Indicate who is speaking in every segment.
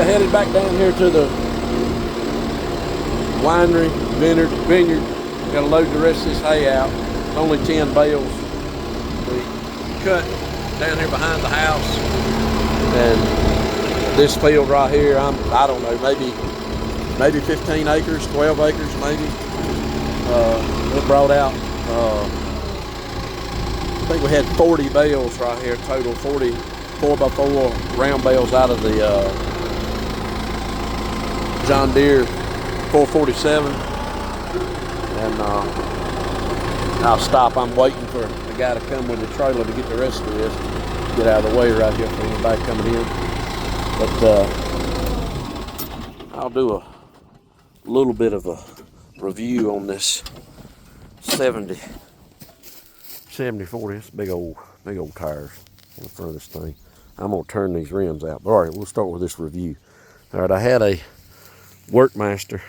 Speaker 1: headed back down here to the winery, vineyard. Gotta load the rest of this hay out. It's only 10 bales. We cut down here behind the house. And this field right here, I don't know, maybe 15 acres, 12 acres maybe. We brought out, I think we had 40 bales right here, total 40 4x4 round bales out of the John Deere 447. And I'll stop. I'm waiting for the guy to come with the trailer to get the rest of this, get out of the way right here for anybody coming in. But I'll do a little bit of a review on this 70-40. It's big old tires on the front of this thing. I'm gonna turn these rims out. But all right, we'll start with this review. All right, I had a Workmaster,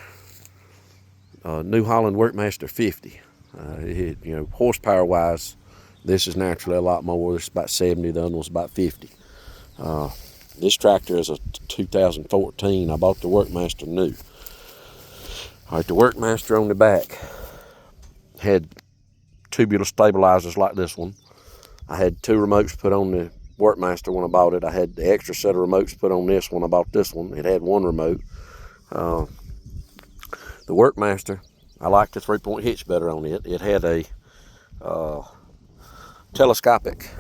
Speaker 1: New Holland Workmaster 50. Horsepower wise, this is naturally a lot more. This is about 70. The other one's about 50. This tractor is a 2014. I bought the Workmaster new. All right, the Workmaster on the back had tubular stabilizers like this one. I had 2 remotes put on the Workmaster when I bought it. I had the extra set of remotes put on this when I bought this one. It had 1 remote. The Workmaster, I liked the 3-point hitch better on it. It had a telescopic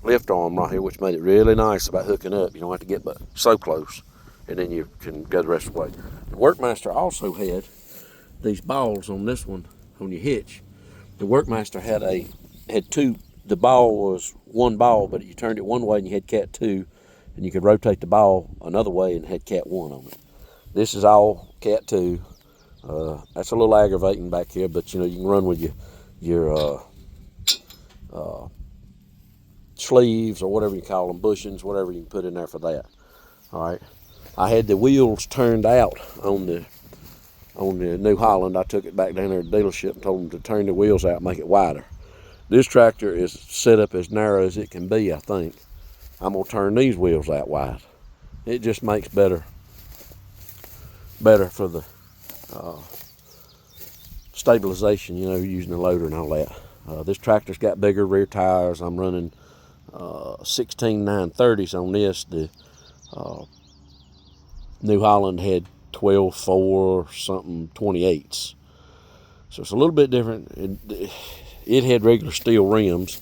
Speaker 1: lift arm right here, which made it really nice about hooking up. You don't have to get but so close, and then you can go the rest of the way. The Workmaster also had these balls on this one on your hitch. The Workmaster had 2. The ball was 1 ball, but you turned it one way and you had cat 2, and you could rotate the ball another way and had cat 1 on it. This is all cat 2. That's a little aggravating back here, but you can run with your sleeves or whatever you call them, bushings, whatever you can put in there for that. All right. I had the wheels turned out on the New Holland. I took it back down there to the dealership and told them to turn the wheels out and make it wider. This tractor is set up as narrow as it can be, I think. I'm gonna turn these wheels out wide. It just makes better for the stabilization, using the loader and all that. This tractor's got bigger rear tires. I'm running 16 930s on this. The New Holland had 12.4 something 28s. So it's a little bit different. It had regular steel rims.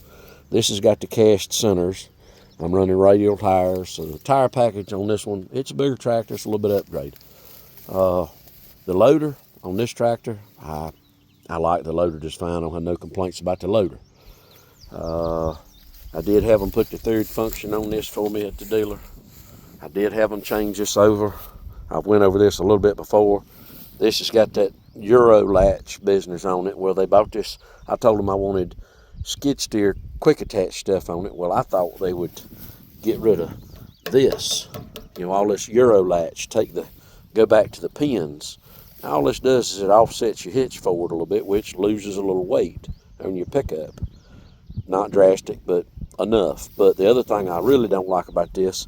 Speaker 1: This has got the cast centers. I'm running radial tires. So the tire package on this one, it's a bigger tractor. It's a little bit upgrade. The loader on this tractor, I like the loader just fine. I don't have no complaints about the loader. I did have them put the 3rd function on this for me at the dealer. I did have them change this over. I went over this a little bit before. This has got that Euro latch business on it. Well, they bought this. I told them I wanted skid steer quick attach stuff on it. Well, I thought they would get rid of this. All this Euro latch, go back to the pins. All this does is it offsets your hitch forward a little bit, which loses a little weight on your pickup. Not drastic, but enough. But the other thing I really don't like about this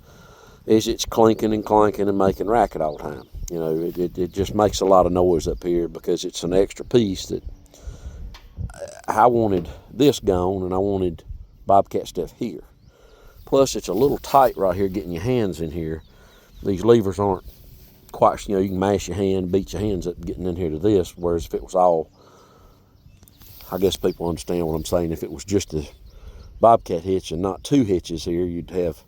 Speaker 1: is it's clinking and clanking and making racket all the time. It just makes a lot of noise up here because it's an extra piece that I wanted this gone, and I wanted Bobcat stuff here. Plus, it's a little tight right here getting your hands in here. These levers aren't quite, you can mash your hand, beat your hands up getting in here to this, whereas if it was all, I guess people understand what I'm saying, if it was just a Bobcat hitch and not 2 hitches here, you'd have,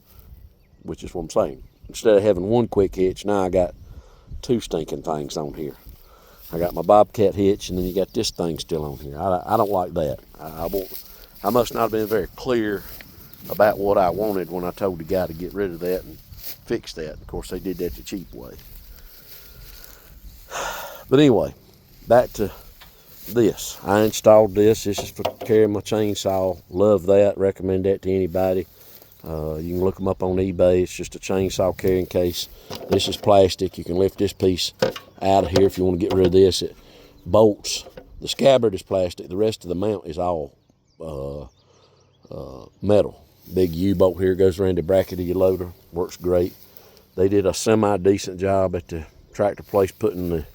Speaker 1: which is what I'm saying. Instead of having 1 quick hitch, now I got 2 stinking things on here. I got my Bobcat hitch, and then you got this thing still on here. I don't like that. I must not have been very clear about what I wanted when I told the guy to get rid of that and fix that. Of course, they did that the cheap way. But anyway, back to this. I installed this. This is for carrying my chainsaw. Love that. Recommend that to anybody. You can look them up on eBay. It's just a chainsaw carrying case. This is plastic. You can lift this piece out of here if you want to get rid of this. It bolts. The scabbard is plastic. The rest of the mount is all metal. Big U-bolt here goes around the bracket of your loader. Works great. They did a semi-decent job at the tractor place putting the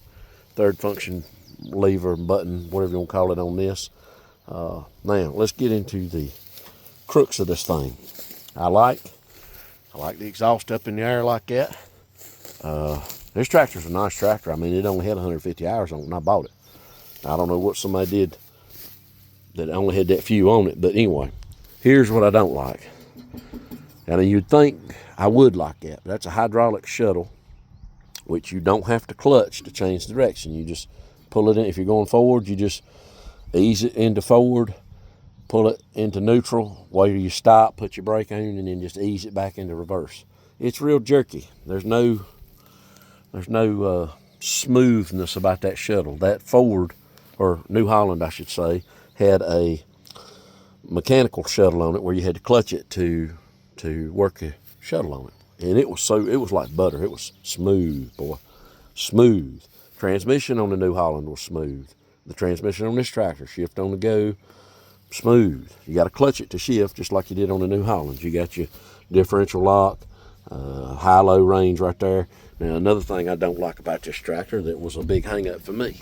Speaker 1: third function lever, button, whatever you want to call it, on this. Now, let's get into the crux of this thing. I like the exhaust up in the air like that. This tractor's a nice tractor. I mean, it only had 150 hours on it when I bought it. I don't know what somebody did that only had that few on it, but anyway, here's what I don't like. And you'd think I would like that, but that's a hydraulic shuttle, which you don't have to clutch to change the direction. You just pull it in. If you're going forward, you just ease it into forward, pull it into neutral, wait till you stop, put your brake on, and then just ease it back into reverse. It's real jerky. There's no smoothness about that shuttle. That Ford, or New Holland I should say, had a mechanical shuttle on it where you had to clutch it to work a shuttle on it. And it was like butter. It was smooth, boy. Smooth. Transmission on the New Holland was smooth. The transmission on this tractor, shift on the go, smooth. You got to clutch it to shift just like you did on the New Holland. You got your differential lock, high-low range right there. Now, another thing I don't like about this tractor that was a big hang-up for me.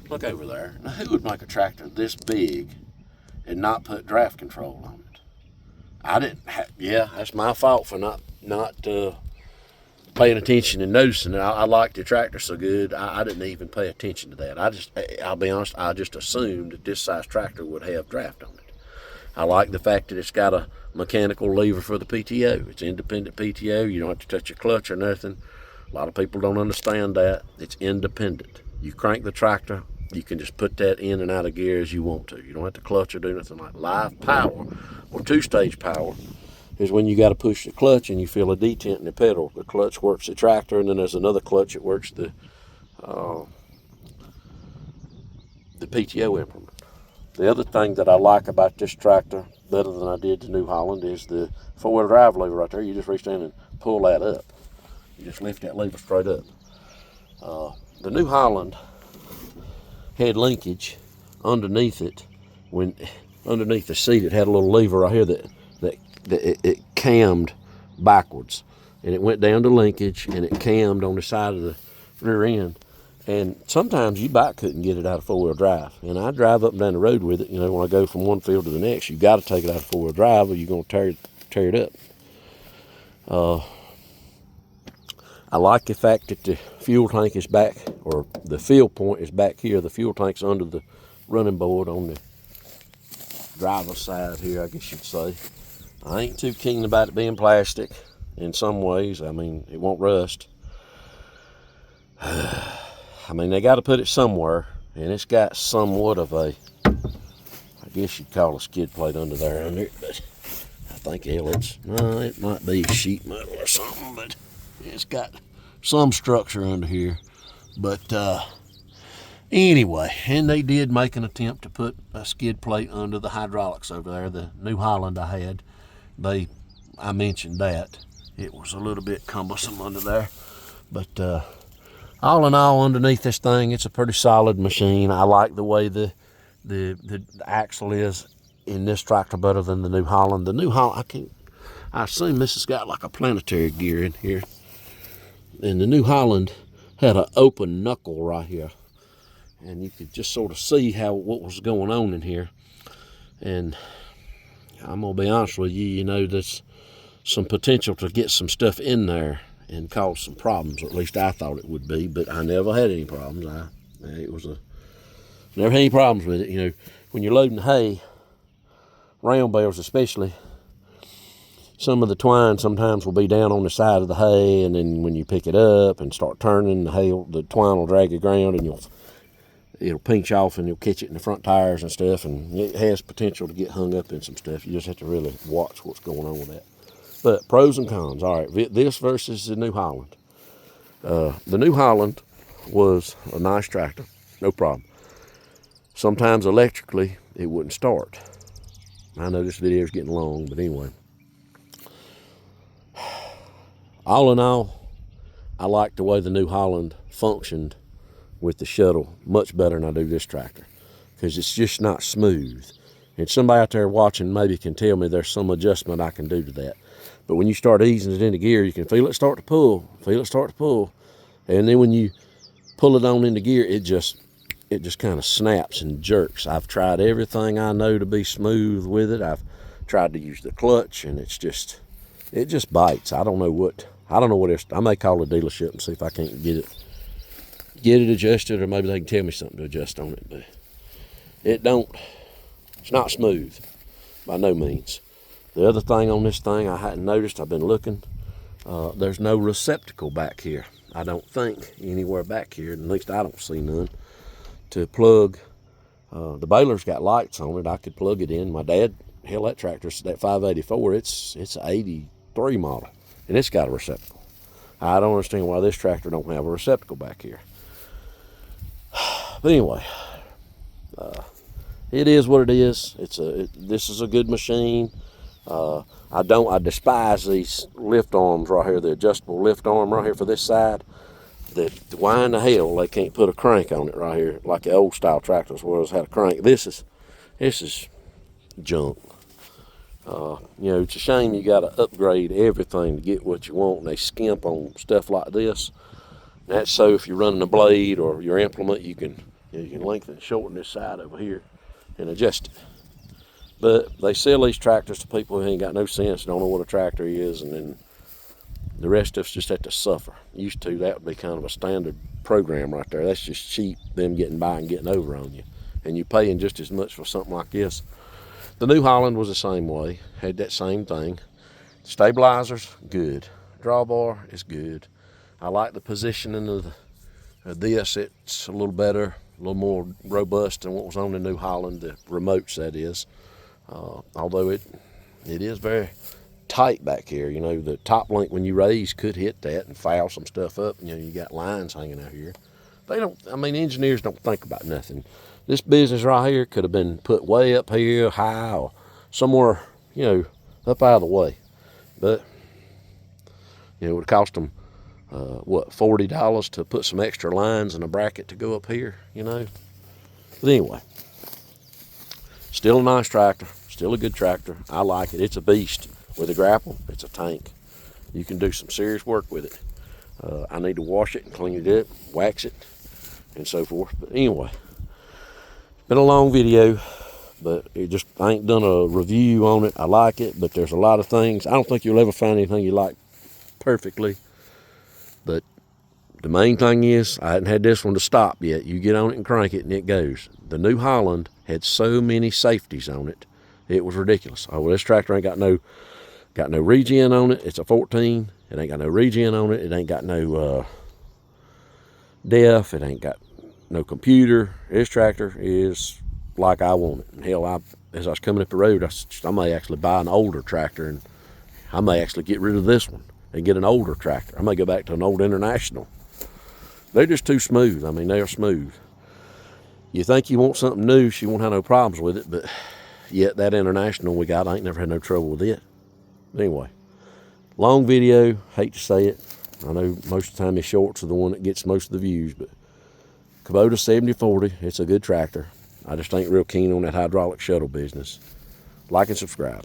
Speaker 1: Look over there. Now, who would make a tractor this big and not put draft control on it? I didn't yeah, that's my fault for not paying attention and noticing it. I liked the tractor so good, I didn't even pay attention to that. I'll be honest, I just assumed that this size tractor would have draft on it. I like the fact that it's got a mechanical lever for the PTO. It's independent PTO. You don't have to touch your clutch or nothing. A lot of people don't understand that. It's independent. You crank the tractor, you can just put that in and out of gear as you want to. You don't have to clutch or do nothing like live power or two-stage power is when you got to push the clutch and you feel a detent in the pedal. The clutch works the tractor, and then there's another clutch that works the PTO implement. The other thing that I like about this tractor better than I did the New Holland is the four-wheel drive lever right there. You just reach down and pull that up. You just lift that lever straight up. The New Holland had linkage underneath it. When underneath the seat, it had a little lever right here that it cammed backwards, and it went down to linkage, and it cammed on the side of the rear end. And sometimes your bike couldn't get it out of four-wheel drive. And I drive up and down the road with it. You know, when I go from one field to the next, you got to take it out of four-wheel drive, or you're going to tear it up. I like the fact that the fuel tank is back, or the fill point is back here. The fuel tank's under the running board on the driver's side here, I guess you'd say. I ain't too keen about it being plastic in some ways. I mean, it won't rust. I mean, they got to put it somewhere, and it's got somewhat of a, I guess you'd call a skid plate under it, but I think it might be sheet metal or something, but it's got some structure under here. But anyway, and they did make an attempt to put a skid plate under the hydraulics over there. The New Holland I had, I mentioned that. It was a little bit cumbersome under there. But all in all, underneath this thing, it's a pretty solid machine. I like the way the axle is in this tractor better than the New Holland. The New Holland, I assume this has got like a planetary gear in here. And the New Holland had an open knuckle right here. And you could just sort of see what was going on in here. And I'm going to be honest with you, there's some potential to get some stuff in there and cause some problems, or at least I thought it would be, but I never had any problems. Never had any problems with it. When you're loading hay, round bales especially, some of the twine sometimes will be down on the side of the hay, and then when you pick it up and start turning, the twine will drag the ground, and it'll pinch off, and you'll catch it in the front tires and stuff, and it has potential to get hung up in some stuff. You just have to really watch what's going on with that. But pros and cons. All right, this versus the New Holland. The New Holland was a nice tractor, no problem. Sometimes electrically, it wouldn't start. I know this video is getting long, but anyway. All in all, I like the way the New Holland functioned with the shuttle much better than I do this tractor, because it's just not smooth. And somebody out there watching maybe can tell me there's some adjustment I can do to that. But when you start easing it into gear, you can feel it start to pull, and then when you pull it on into gear, it just kind of snaps and jerks. I've tried everything I know to be smooth with it. I've tried to use the clutch, and it just bites. I don't know what it's. I may call the dealership and see if I can't get it adjusted, or maybe they can tell me something to adjust on it. But it's not smooth by no means. The other thing on this thing I hadn't noticed, I've been looking, there's no receptacle back here. I don't think anywhere back here, at least I don't see none, to plug. The baler's got lights on it. I could plug it in. My dad, hell, that tractor's, that 584, it's an 83 model, and it's got a receptacle. I don't understand why this tractor don't have a receptacle back here. But anyway, it is what it is. This is a good machine. I despise these lift arms right here, the adjustable lift arm right here for this side. Why in the hell they can't put a crank on it right here, like the old style tractors was had a crank. This is junk. It's a shame you got to upgrade everything to get what you want, and they skimp on stuff like this. And that's so if you're running a blade or your implement, you can lengthen and shorten this side over here and adjust it. But they sell these tractors to people who ain't got no sense, don't know what a tractor is, and then the rest of us just have to suffer. Used to, that would be kind of a standard program right there. That's just cheap, them getting by and getting over on you. And you're paying just as much for something like this. The New Holland was the same way, had that same thing. Stabilizers, good. Drawbar is good. I like the positioning of this. It's a little better, a little more robust than what was on the New Holland, the remotes that is. Although it is very tight back here. The top link when you raise could hit that and foul some stuff up. You got lines hanging out here. Engineers don't think about nothing. This business right here could have been put way up here, high, or somewhere, up out of the way. But, it would cost them, $40 to put some extra lines and a bracket to go up here, But anyway, still a nice tractor, still a good tractor. I like it. It's a beast. With a grapple, it's a tank. You can do some serious work with it. I need to wash it and clean it up, wax it, and so forth. But anyway, it's been a long video, but I ain't done a review on it. I like it, but there's a lot of things. I don't think you'll ever find anything you like perfectly. But the main thing is, I hadn't had this one to stop yet. You get on it and crank it, and it goes. The New Holland had so many safeties on it, it was ridiculous. Oh, well, this tractor ain't got no regen on it. It's a 14. It ain't got no regen on it. It ain't got no def. It ain't got no computer. This tractor is like I want it. And hell, as I was coming up the road, I may actually buy an older tractor, and I may actually get rid of this one and get an older tractor. I may go back to an old International. They're just too smooth. They're smooth. You think you want something new, she won't have no problems with it, but yet that International we got, I ain't never had no trouble with it. Anyway, long video, hate to say it. I know most of the time the shorts are the one that gets most of the views, but Kubota 7040, it's a good tractor. I just ain't real keen on that hydraulic shuttle business. Like and subscribe.